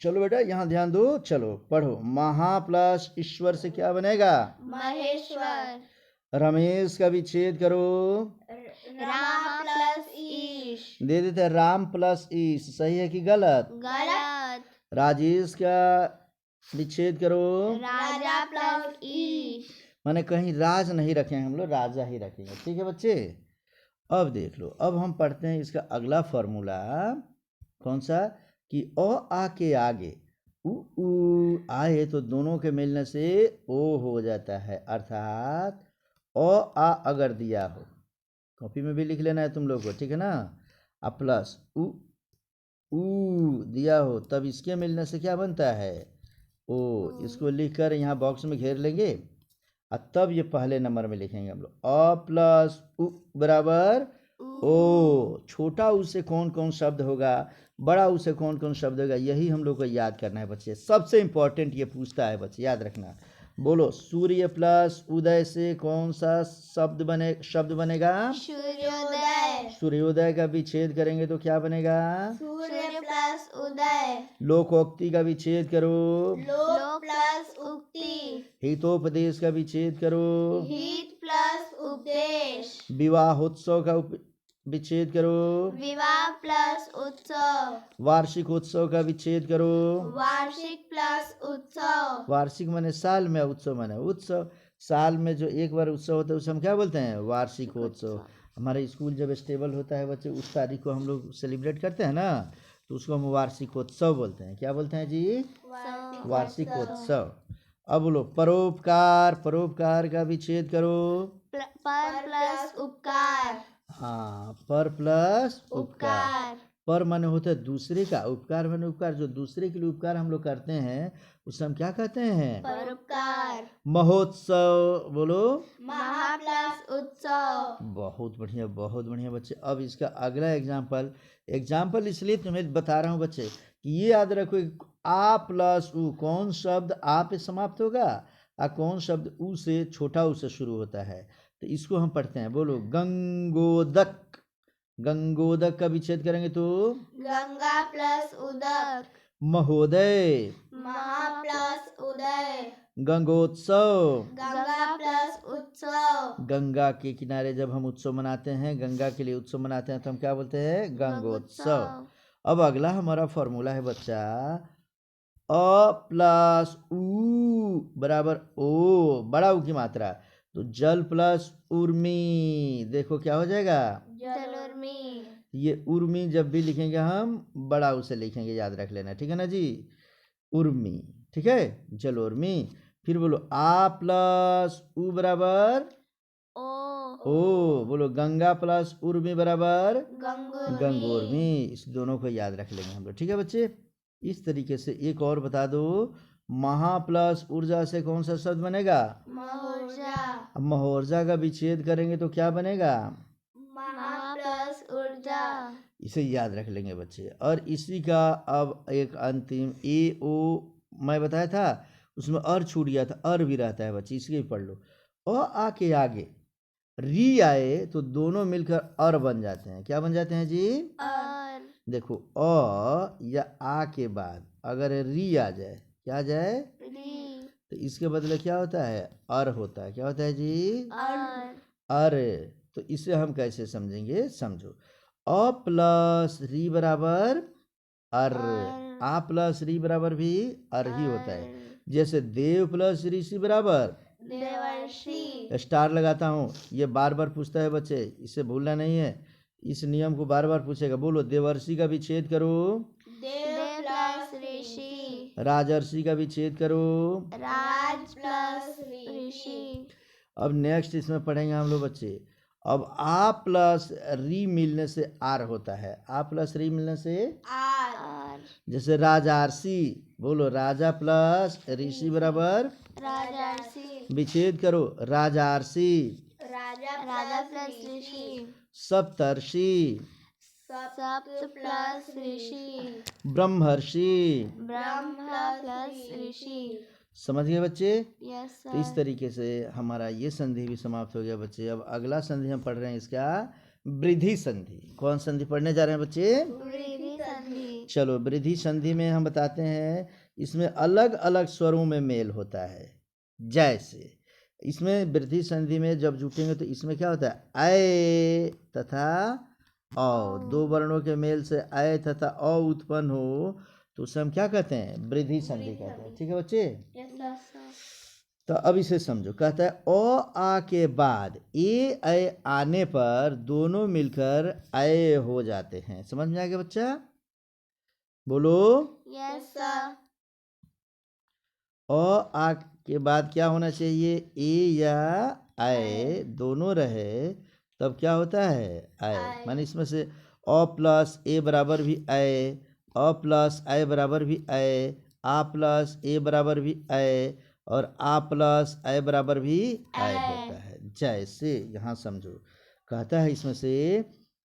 चलो बेटा यहाँ ध्यान दो, चलो पढ़ो। महा प्लस ईश्वर से क्या बनेगा? महेश्वर। रमेश का विच्छेद करो, राम प्लस ईश। दे देते हैं राम प्लस ईश, सही है कि गलत? गलत। राजेश का विच्छेद करो, राजा प्लस ईश। माने कहीं राज नहीं रखेंगे हम लोग, राजा ही रखेंगे। ठीक है बच्चे, अब देख लो, अब हम पढ़ते हैं इसका अगला फॉर्मूला। कौन सा? कि अ आ के आगे उ आए तो दोनों के मिलने से ओ हो जाता है, अर्थात अ आ अगर दिया हो, कॉपी में भी लिख लेना है तुम लोग को, ठीक है ना? अब प्लस उ दिया हो तब इसके मिलने से क्या बनता है? ओ। इसको लिखकर यहाँ बॉक्स में घेर लेंगे और तब ये पहले नंबर में लिखेंगे हम लोग। अ प्लस उ बराबर ओ। छोटा उ से कौन कौन शब्द होगा, बड़ा उ से कौन कौन शब्द होगा, यही हम लोग को याद करना है बच्चे। सबसे इम्पोर्टेंट ये पूछता है बच्चे, याद रखना। बोलो, सूर्य प्लस उदय से कौन सा शब्द बनेगा? सूर्योदय। सूर्योदय का विच्छेद करेंगे तो क्या बनेगा? सूर्य प्लस उदय। लोकोक्ति का विच्छेद करो, लोक प्लस उक्ति। हितोपदेश का विच्छेद करो, हित प्लस उपदेश। विवाहोत्सव का विच्छेद करो, विवाह प्लस उत्सव। वार्षिकोत्सव का विच्छेद करो, वार्षिक प्लस उत्सव। वार्षिक माने साल में, उत्सव माने उत्सव। साल में जो एक बार उत्सव होता है उसे हम क्या बोलते हैं? वार्षिकोत्सव। हमारे स्कूल जब स्टेबल होता है बच्चे, उस तारीख को हम लोग सेलिब्रेट करते हैं ना, तो उसको हम वार्षिकोत्सव बोलते हैं। क्या बोलते हैं जी? वार्षिकोत्सव। अब बोलो, परोपकार। परोपकार का विच्छेद करो, पर प्लस उपकार। हाँ, पर प्लस उपकार। पर माने होता है दूसरे का, उपकार माने उपकार, जो दूसरे के लिए उपकार हम लोग करते हैं उसे हम क्या कहते हैं? परोपकार। महोत्सव। बोलो, महा प्लस उत्सव। बहुत बढ़िया, बहुत बढ़िया बच्चे। अब इसका अगला एग्जाम्पल इसलिए तुम्हें बता रहा हूँ बच्चे कि ये याद रखो, आ प्लस उ, कौन शब्द आ पे समाप्त होगा और कौन शब्द उ से, छोटा उ से शुरू होता है। तो इसको हम पढ़ते हैं। बोलो, गंगोदक। गंगोदक का विच्छेद करेंगे तो गंगा प्लस उदक। महोदय। महा प्लस उदय। गंगोत्सव। गंगा प्लस उत्सव। गंगा के किनारे जब हम उत्सव मनाते हैं, गंगा के लिए उत्सव मनाते हैं, तो हम क्या बोलते हैं? गंगोत्सव। अब अगला हमारा फॉर्मूला है बच्चा, अ प्लस उ बराबर ओ, बड़ा उ की मात्रा, तो जल प्लस उर्मी। देखो क्या हो जाएगा? जलोर्मी। ये उर्मी जब भी लिखेंगे हम बड़ा उ से लिखेंगे, याद रख लेना, ठीक है ना जी? उर्मी, ठीक है, जलोर्मी। फिर बोलो, आ प्लस उ बराबर ओ। बोलो, गंगा प्लस उर्मी बराबर गंगोर्मी। इस दोनों को याद रख लेंगे हम लोग, ठीक है बच्चे? इस तरीके से एक और बता दो, महा प्लस ऊर्जा से कौन सा शब्द बनेगा? महोर्जा। अब महोर्जा का विच्छेद करेंगे तो क्या बनेगा? महा प्लस ऊर्जा। इसे याद रख लेंगे बच्चे। और इसी का अब एक अंतिम ए ओ मैं बताया था, उसमें अर छूट गया था, अर भी रहता है बच्चे, इसके भी पढ़ लो। अ आ के आगे री आए तो दोनों मिलकर अर बन जाते हैं। क्या बन जाते हैं जी? और। देखो, अ या आ के बाद अगर री आ जाए, क्या आ जाए? री। तो इसके बदले क्या होता है? अर होता है। क्या होता है जी? और। अर। तो इसे हम कैसे समझेंगे? समझो, अ प्लस री बराबर अर, आ प्लस री बराबर भी अर ही होता है। जैसे देव प्लस ऋषि बराबर देवर्षि। स्टार लगाता हूँ, ये बार बार पूछता है बच्चे, इसे भूलना नहीं है, इस नियम को बार बार पूछेगा। बोलो, देवर्षि का विच्छेद करो, देव प्लस ऋषि। राजर्षि का विच्छेद करो, राज प्लस ऋषि। अब नेक्स्ट इसमें पढ़ेंगे हम लोग बच्चे। अब आ प्लस री मिलने से आर होता है, आ प्लस री मिलने से आर। जैसे राजार्षि। बोलो, राजा प्लस ऋषि बराबर राजर्षि। विच्छेद करो, राजार्षि। राजा प्लस ऋषि। सप्तर्षि। सप्त प्लस ऋषि। ब्रह्मर्षि। ब्रह्मा प्लस ऋषि। समझ गए बच्चे? यस तो इस तरीके से हमारा ये संधि भी समाप्त हो गया बच्चे। अब अगला संधि हम पढ़ रहे हैं इसका वृद्धि संधि। कौन संधि पढ़ने जा रहे हैं बच्चे? वृद्धि संधि। चलो वृद्धि संधि में हम बताते हैं, इसमें अलग अलग स्वरों में मेल होता है। जैसे इसमें वृद्धि संधि में जब जुटेंगे तो इसमें क्या होता है, अय तथा औ, दो वर्णों के मेल से अय तथा औ उत्पन्न हो तो उसे हम क्या कहते हैं, वृद्धि संधि कहते हैं। ठीक है बच्चे, तो अब इसे समझो। कहता है ओ आ के बाद ए अय आने पर दोनों मिलकर अय हो जाते हैं। समझ में आ गया बच्चा? बोलो। Yes sir. ओ आ के बाद क्या होना चाहिए, ए या अय दोनों रहे तब क्या होता है, अय। माने इसमें से अ प्लस ए बराबर भी अय, अ प्लस अय बराबर भी अय, आ प्लस ए बराबर भी अय, और आ प्लस अय बराबर भी अय होता है। जैसे यहाँ समझो, कहता है इसमें से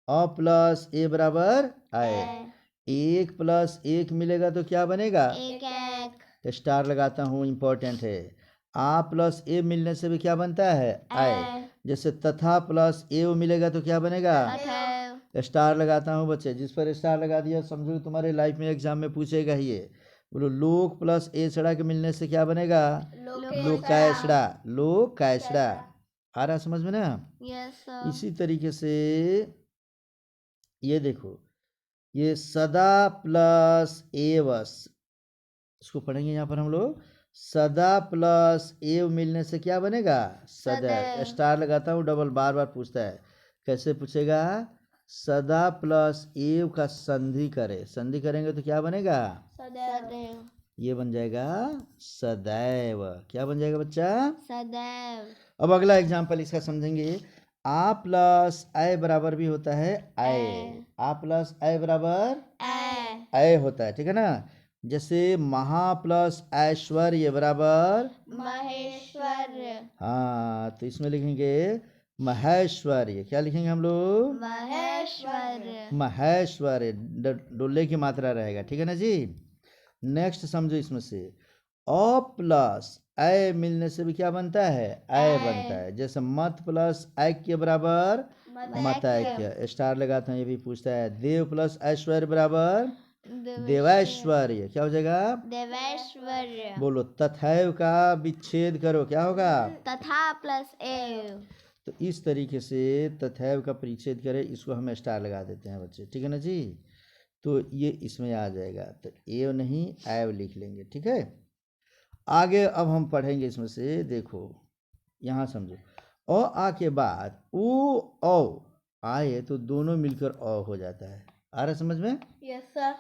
अ प्लस ए बराबर अय, एक प्लस एक मिलेगा तो क्या बनेगा, एक। स्टार लगाता हूँ, इंपॉर्टेंट है। आ प्लस ए मिलने से भी क्या बनता है, अय। जैसे तथा प्लस ए मिलेगा तो क्या बनेगा, स्टार लगाता हूँ बच्चे। जिस पर स्टार लगा दिया समझो तुम्हारे लाइफ में एग्जाम में पूछेगा ही ये। बोलो लोक प्लस ए सड़ा के मिलने से क्या बनेगा, लोकायसड़ा, लोकायसड़ा। आ रहा समझ में ना? यस इसी तरीके से ये देखो, ये सदा प्लस एवस, इसको पढ़ेंगे यहाँ पर हम लोग। सदा प्लस एव मिलने से क्या बनेगा, सदैव। स्टार लगाता हूँ, डबल बार बार पूछता है। कैसे पूछेगा, सदा प्लस एव का संधि करे, संधि करेंगे तो क्या बनेगा, सदैव। ये बन जाएगा सदैव। क्या बन जाएगा बच्चा, सदैव। अब अगला एग्जाम्पल इसका समझेंगे। आ प्लस अय बराबर भी होता है अय, आ प्लस अय बराबर अय होता है। ठीक है ना? जैसे महा प्लस ऐश्वर्य बराबर महेश्वर। हाँ, तो इसमें लिखेंगे महेश्वर्य। क्या लिखेंगे हम लोग, महेश्वर। महेश्वर्य, डोले की मात्रा रहेगा। ठीक है ना जी? नेक्स्ट समझो, इसमें से अ प्लस अय मिलने से भी क्या बनता है, अय बनता है। जैसे मत प्लस ऐक्य बराबर मतैक्य, स्टार लगाते हैं, ये भी पूछता है। देव प्लस ऐश्वर्य बराबर देवैश्वर्य। क्या हो जाएगा, देवैश्वर्य। बोलो तथैव का विच्छेद करो, क्या होगा, तथा प्लस एव। तो इस तरीके से तथैव का परिच्छेद करें, इसको हम स्टार लगा देते हैं बच्चे। ठीक है ना जी? तो ये इसमें आ जाएगा, तो एव नहीं ऐव लिख लेंगे। ठीक है, आगे अब हम पढ़ेंगे इसमें से। देखो यहाँ समझो, अ आ के बाद उ औ आए तो दोनों मिलकर अ हो जाता है। आ रहा समझ में? Yes sir.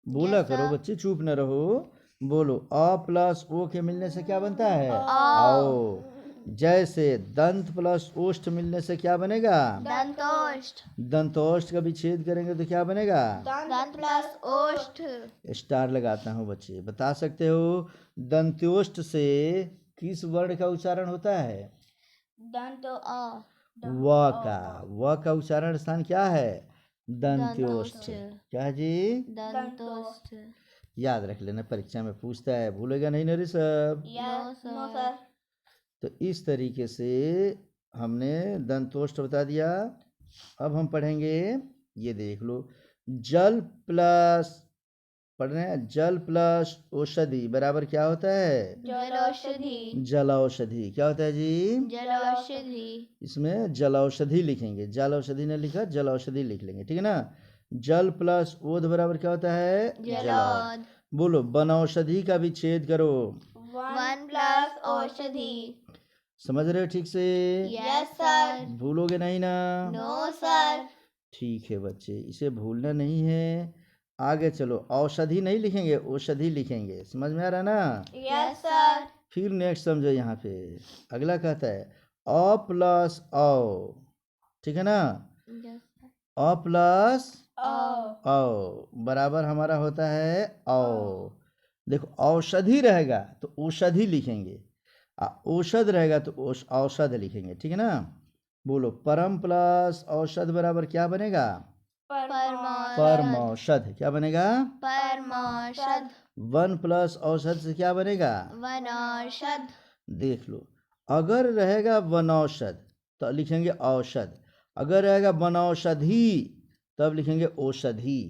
बोला Yes, करो sir. बच्चे, चुप न रहो। बोलो अ प्लस ओ के मिलने से क्या बनता है, औ। औ। जैसे दंत प्लस ओष्ठ मिलने से क्या बनेगा, दंतोष्ठ। दंतोष्ठ का विच्छेद करेंगे तो क्या बनेगा, दंत प्लस ओष्ठ। स्टार लगाता हूँ बच्चे। बता सकते हो दंत्योष्ठ से किस वर्ण का उच्चारण होता है, दंत अ। व का। व का उच्चारण स्थान क्या है, दंत्योष्ठ। क्या है जी, दंतोष्ठ। याद रख लेना, परीक्षा में पूछता है, भूलेगा नहीं ना रे सब। No sir. तो इस तरीके से हमने दंतोष्ठ बता दिया। अब हम पढ़ेंगे, ये देख लो, जल प्लस, पढ़ रहे हैं, जल प्लस औषधि बराबर क्या होता है, जलौषधि। जलौषधि। क्या होता है जी, जलौषधि। इसमें जलौषधि लिखेंगे, जलौषधि ने लिखा, जलौषधि लिख लेंगे। ठीक है ना? जल प्लस ओध बराबर क्या होता है, जलौध। बोलो वनौषधि का विच्छेद करो, वन प्लस औषधि। समझ रहे हो ठीक से? Yes sir. भूलोगे नहीं ना? No sir. ठीक है बच्चे, इसे भूलना नहीं है। आगे चलो, औषधि नहीं लिखेंगे, औषधि लिखेंगे। समझ में आ रहा ना? Yes sir. फिर नेक्स्ट समझो, यहाँ पे अगला कहता है अ प्लस औ। ठीक है ना? अ प्लस औ बराबर हमारा होता है औ। देखो औषधि रहेगा तो औषधि लिखेंगे, औषध रहेगा तो औषध लिखेंगे। ठीक है ना? बोलो परम प्लस औषध बराबर क्या बनेगा, परमौषध। क्या बनेगा, परमौषध। वन प्लस औषध से क्या बनेगा, वनौषध। देख लो, अगर रहेगा वनौषध तो लिखेंगे औषध, अगर रहेगा वनौषधि तब लिखेंगे औषधि।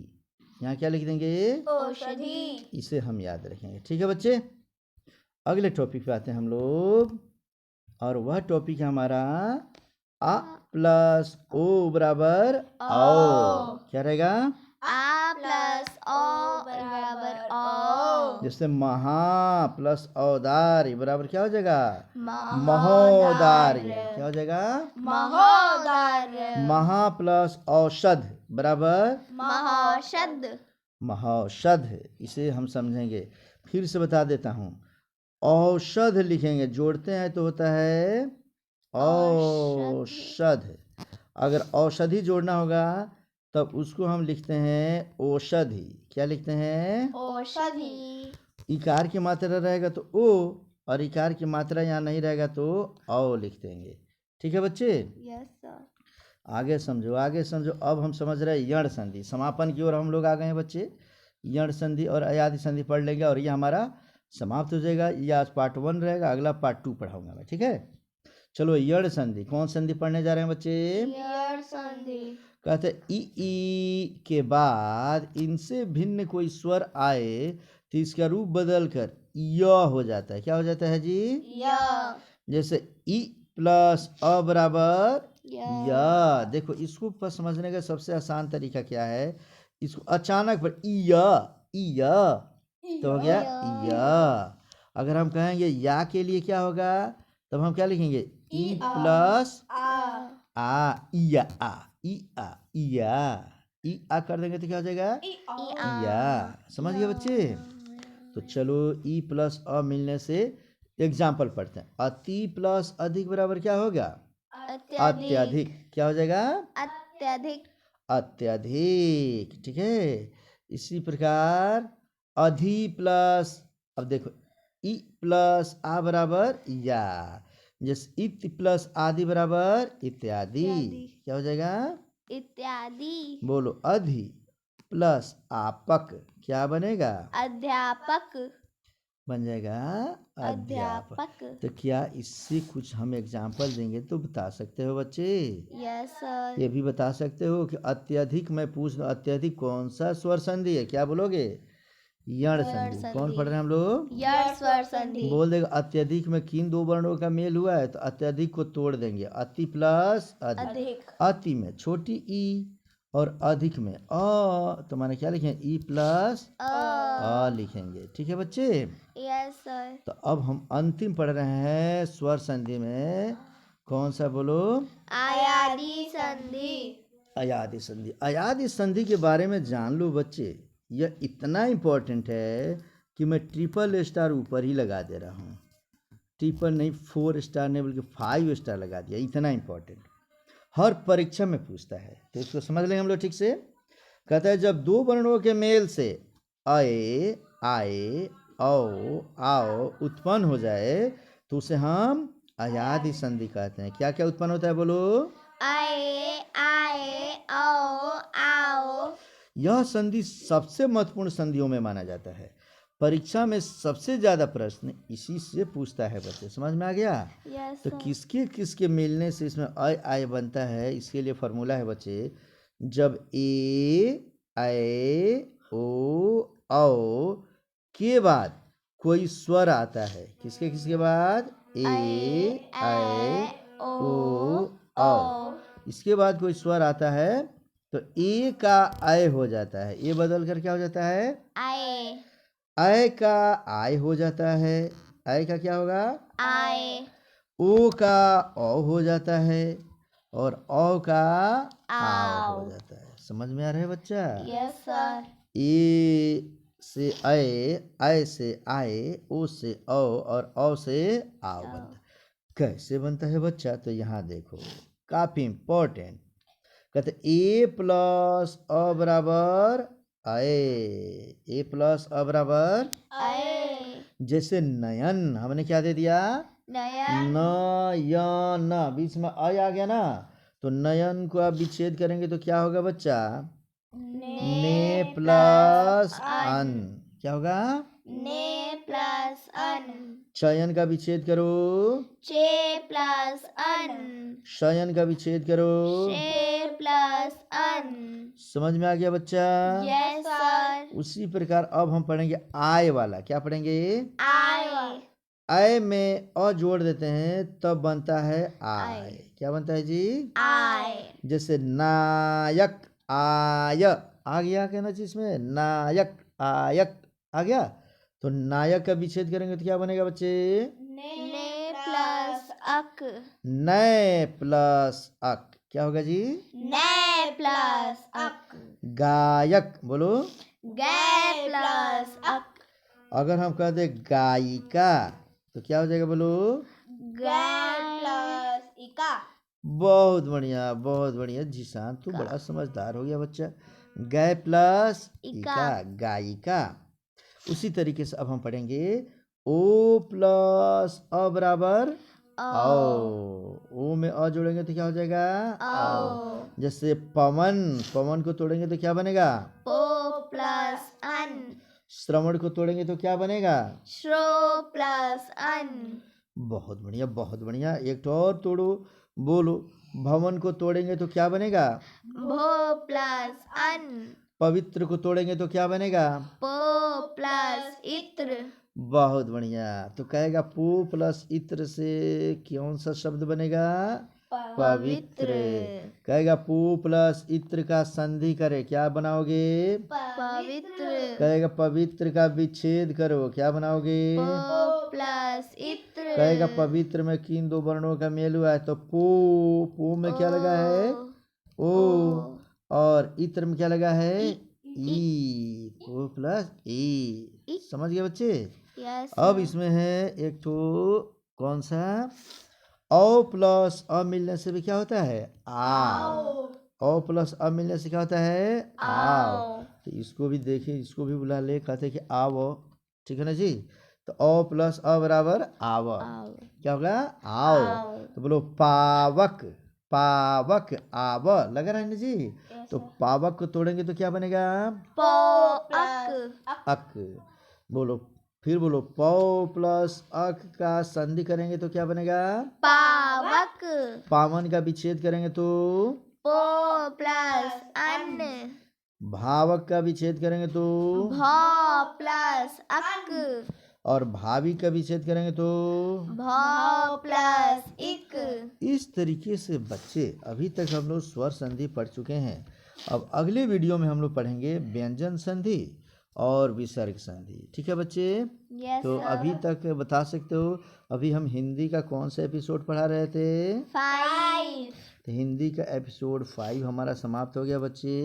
यहाँ क्या लिख देंगे? औषधि। इसे हम याद रखेंगे। ठीक है बच्चे, अगले टॉपिक पे आते हैं हम लोग, और वह टॉपिक है हमारा आ प्लस ओ बराबर औ। क्या रहेगा? आ प्लस ओ बराबर ओ। जैसे महा प्लस औदार्य बराबर क्या हो जाएगा? महोदार्य। क्या हो जाएगा? महोदार्य। महा प्लस औषध बराबर महौषध। महौषध। इसे हम समझेंगे, फिर से बता देता हूँ। औषध लिखेंगे, जोड़ते हैं तो होता है औषध। अगर औषधि जोड़ना होगा तब उसको हम लिखते हैं औषधि। क्या लिखते हैं? औषधि। इकार की मात्रा रहेगा तो ओ, और इकार की मात्रा यहाँ नहीं रहेगा तो औ लिख देंगे। ठीक है बच्चे? Yes sir. आगे समझो, आगे समझो। अब हम समझ रहे हैं यण संधि। समापन की ओर हम लोग आ गए हैं बच्चे। यण संधि और अयादि संधि पढ़ लेंगे और ये हमारा समाप्त हो जाएगा। ये आज पार्ट 1 रहेगा, अगला पार्ट 2 पढ़ाऊंगा मैं। ठीक है, चलो यण संधि। कौन संधि पढ़ने जा रहे हैं बच्चे? यण संधि। कहते ई के बाद इनसे भिन्न कोई स्वर आए तो इसका रूप बदल कर य हो जाता है। क्या हो जाता है जी? य। जैसे ई प्लस अ बराबर य। या। देखो, इसको पर समझने का सबसे आसान तरीका क्या है? इसको अचानक पर इया तो हो गया या। अगर हम कहेंगे या के लिए क्या होगा, तब हम क्या लिखेंगे? ई प्लस आ इया आ ई आ कर देंगे तो क्या हो जाएगा? इया। समझ गए बच्चे? तो चलो ई प्लस अ मिलने से एग्जाम्पल पढ़ते हैं। अति प्लस अधिक बराबर क्या होगा? अत्यधिक। क्या हो जाएगा? अत्यधिक। अत्यधिक। ठीक है, इसी प्रकार अधि प्लस, अब देखो ई प्लस आ बराबर या, जैसे इत प्लस आदि बराबर इत्यादि। क्या हो जाएगा? इत्यादि। बोलो, अधि प्लस आपक क्या बनेगा? अध्यापक। बन जाएगा अध्यापक। तो क्या इससे कुछ हम एग्जाम्पल देंगे तो बता सकते हो बच्चे? Yes sir. ये भी बता सकते हो कि अत्यधिक, मैं पूछ रहा अत्यधिक कौन सा स्वर संधि है? क्या बोलोगे? यण संधि। कौन पढ़ रहे हैं हम लोग? यण स्वर संधि। बोल देगा अत्यधिक में किन दो वर्णों का मेल हुआ है, तो अत्यधिक को तोड़ देंगे। अति प्लस अधिक। अति में छोटी ई और अधिक में अ, तो माने क्या लिखेंगे? ई प्लस अ लिखेंगे। ठीक है बच्चे? Yes sir. तो अब हम अंतिम पढ़ रहे हैं स्वर संधि में। कौन सा बोलो? अयादि संधि। अयादि संधि। अयादि संधि के बारे में जान लो बच्चे, यह इतना इम्पोर्टेंट है कि मैं ट्रिपल स्टार ऊपर ही लगा दे रहा हूँ। ट्रिपल नहीं, 4 स्टार नहीं बल्कि 5 स्टार लगा दिया। इतना इम्पोर्टेंट, हर परीक्षा में पूछता है। तो इसको समझ लेंगे हम लोग ठीक से। कहता है जब दो वर्णों के मेल से अए आए औ आओ उत्पन्न हो जाए तो उसे हम अयादि संधि कहते हैं। क्या क्या उत्पन्न होता है बोलो? आए आए आओ आओ। यह संधि सबसे महत्वपूर्ण संधियों में माना जाता है। परीक्षा में सबसे ज्यादा प्रश्न इसी से पूछता है बच्चे। समझ में आ गया? यस तो किसके किसके मिलने से इसमें अय आय बनता है, इसके लिए फॉर्मूला है बच्चे। जब ए आए ओ औ के बाद कोई स्वर आता है, किसके किसके बाद? ए आए ओ औ, इसके बाद कोई स्वर आता है तो ए का आय हो जाता है। ए बदल कर क्या हो जाता है? आए। आय का आय हो जाता है। आय का क्या होगा? आए। ओ का औ हो जाता है और औ का आओ हो जाता है। समझ में आ रहा है बच्चा? Yes sir. ए से आय से आए, ओ से औ और औ से आओ बनता है। कैसे बनता है बच्चा? तो यहाँ देखो, काफी इम्पोर्टेंट। कहते ए प्लस अ बराबर आए, ए प्लस अ बराबर आए। जैसे नयन, हमने क्या दे दिया? नयन। नयन, बीच में अ आ गया ना, तो नयन को आप विच्छेद करेंगे तो क्या होगा बच्चा? ने प्लस अन। क्या होगा? ने प्लस अन, चयन का विच्छेद करो, चे प्लस अन, शयन का विच्छेद करो। शे प्लस अन। समझ में आ गया बच्चा? Yes sir. उसी प्रकार अब हम पढ़ेंगे आय वाला। क्या पढ़ेंगे? आय, आय में अ जोड़ देते हैं तब बनता है आय। क्या बनता है जी? आय, जैसे नायक आय आ गया, कहना चाहिए इसमें नायक आयक आ गया। तो नायक का विच्छेद करेंगे तो क्या बनेगा बच्चे? ने प्लस अक, नए प्लस अक। क्या होगा जी? ने प्लस अक, गायक बोलो। गे प्लस अक, अगर हम कह दे गायिका तो क्या हो जाएगा बोलो? गे प्लस इका। बहुत बढ़िया, बहुत बढ़िया जीशान, तू बड़ा समझदार हो गया बच्चा। गै प्लस इका, गायिका। उसी तरीके से अब हम पढ़ेंगे ओ प्लस अ बराबर ओ में अ जोड़ेंगे तो क्या हो जाएगा? ओ। जैसे पवन, पवन को तोड़ेंगे तो क्या बनेगा? पो प्लस अन, श्रवण को तोड़ेंगे तो क्या बनेगा? श्रो प्लस अन, बहुत बढ़िया, बहुत बढ़िया। एक तो और तोड़ो, बोलो। भवन को तोड़ेंगे तो क्या बनेगा? भो प्लस अन, पवित्र को तोड़ेंगे तो क्या बनेगा? पो प्लस इत्र, बहुत बढ़िया। तो कहेगा पू प्लस इत्र से कौन सा शब्द बनेगा? पवित्र। कहेगा पू प्लस इत्र का संधि करे, क्या बनाओगे? पवित्र। कहेगा पवित्र का विच्छेद करो, क्या बनाओगे? पो प्लस इत्र। कहेगा पवित्र में किन दो वर्णों का मेल हुआ है, तो पू में क्या लगा है? ओ। और इत्र में क्या लगा है? ई। पू प्लस ई। समझ गए बच्चे? यस। अब इसमें है एक तो कौन सा? औ प्लस अ मिलने से भी क्या होता है? आओ। औ प्लस अ मिलने से क्या होता है? आओ। तो इसको भी देखिए, इसको भी बुला ले, कहते कि आओ। ठीक है ना जी? तो औ प्लस अ बराबर आव। क्या होगा? आओ। तो बोलो पावक, पावक आव लगा रहा है ना जी? तो पावक को तोड़ेंगे तो क्या बनेगा? पो अक, अक। बोलो, फिर बोलो। पौ प्लस अक का संधि करेंगे तो क्या बनेगा? पावक। पावन का विच्छेद करेंगे तो? पो प्लस अन, भावक का विच्छेद करेंगे तो? भो प्लस अक, और भावी का विच्छेद करेंगे तो? भो प्लस इक। इस तरीके से बच्चे अभी तक हम लोग स्वर संधि पढ़ चुके हैं। अब अगले वीडियो में हम लोग पढ़ेंगे व्यंजन संधि और विसर्ग संधि। ठीक है बच्चे? तो अभी तक बता सकते हो, अभी हम हिंदी का कौन सा एपिसोड पढ़ा रहे थे? 5। तो हिंदी का एपिसोड 5 हमारा समाप्त हो गया बच्चे।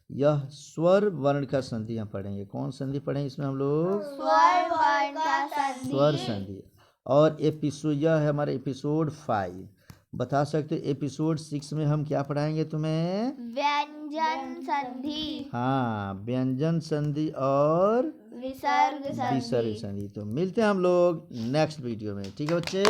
यह स्वर वर्ण का संधि हम पढ़ेंगे। कौन संधि पढ़ेंगे इसमें हम लोग? स्वर वर्ण का संधि। स्वर संधि। और एपिसोड, यह है हमारा एपिसोड 5। बता सकते हो एपिसोड 6 में हम क्या पढ़ाएंगे तुम्हें? व्यंजन संधि। हाँ, व्यंजन संधि और विसर्ग संधि। विसर्ग संधि। तो मिलते हैं हम लोग नेक्स्ट वीडियो में। ठीक है बच्चे?